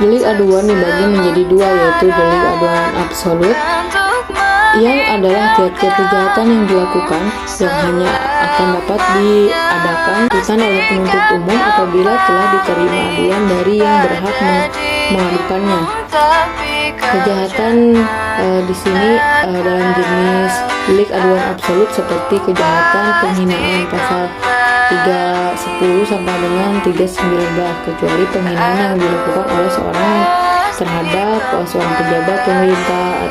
Delik aduan dibagi menjadi dua, yaitu delik aduan absolut yang adalah tiap-tiap kejahatan yang dilakukan yang hanya akan dapat diadakan oleh penuntut umum apabila telah diterima aduan dari yang berhak mengadukannya. Kejahatan di sini dalam jenis delik aduan absolut seperti kejahatan penghinaan pasal 310 sampai dengan 319, kecuali penghinaan yang dilakukan oleh seorang terhadap seorang pejabat pemerintah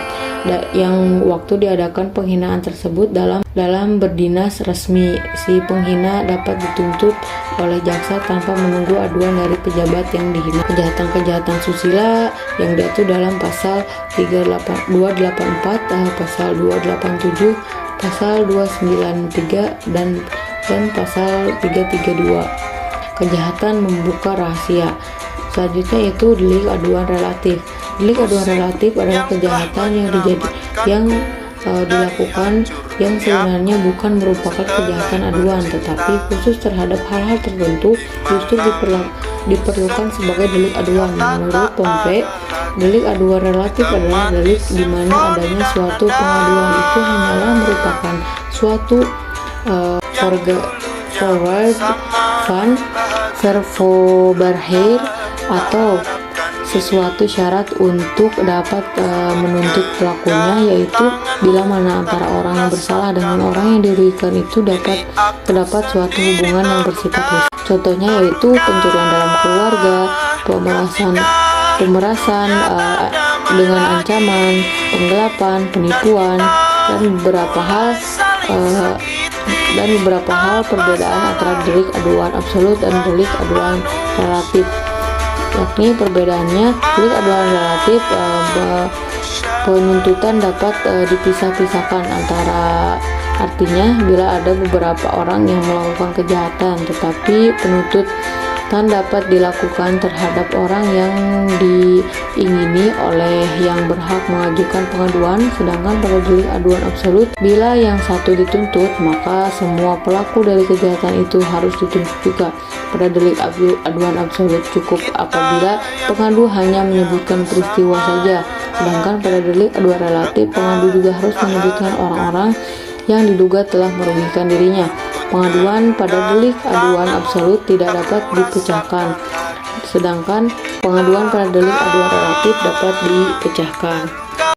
yang waktu diadakan penghinaan tersebut dalam berdinas resmi. Si penghina dapat dituntut oleh jaksa tanpa menunggu aduan dari pejabat yang dihina. Kejahatan-kejahatan susila yang diatur dalam pasal 284, pasal 287, pasal 293 dan pasal 332. Kejahatan membuka rahasia. Selanjutnya itu delik aduan relatif. Delik aduan relatif adalah kejahatan yang dilakukan yang sebenarnya bukan merupakan kejahatan aduan, tetapi khusus terhadap hal-hal tertentu justru diperlukan sebagai delik aduan. Menurut Pompe, delik aduan relatif adalah delik di mana adanya suatu pengaduan itu hanyalah merupakan suatu vervoorwaarde atau sesuatu syarat untuk dapat menuntut pelakunya, yaitu bila mana antara orang yang bersalah dengan orang yang dirugikan itu terdapat suatu hubungan yang bersifat khusus. Contohnya yaitu pencurian dalam keluarga, pemerasan dengan ancaman, penggelapan, penipuan, dan beberapa hal perbedaan antara delik aduan absolut dan delik aduan relatif. Yakni perbedaannya, delik aduan relatif penuntutan dapat dipisah-pisahkan artinya bila ada beberapa orang yang melakukan kejahatan, tetapi penuntutan dapat dilakukan terhadap orang yang diingini oleh yang berhak mengajukan pengaduan. Sedangkan pada delik aduan absolut, bila yang satu dituntut, maka semua pelaku dari kejahatan itu harus dituntut juga. Pada delik aduan absolut cukup apabila pengadu hanya menyebutkan peristiwa saja, sedangkan pada delik aduan relatif pengadu juga harus menyebutkan orang-orang yang diduga telah merugikan dirinya. Pengaduan pada delik aduan absolut tidak dapat dipecahkan, sedangkan pengaduan pada delik aduan relatif dapat dipecahkan.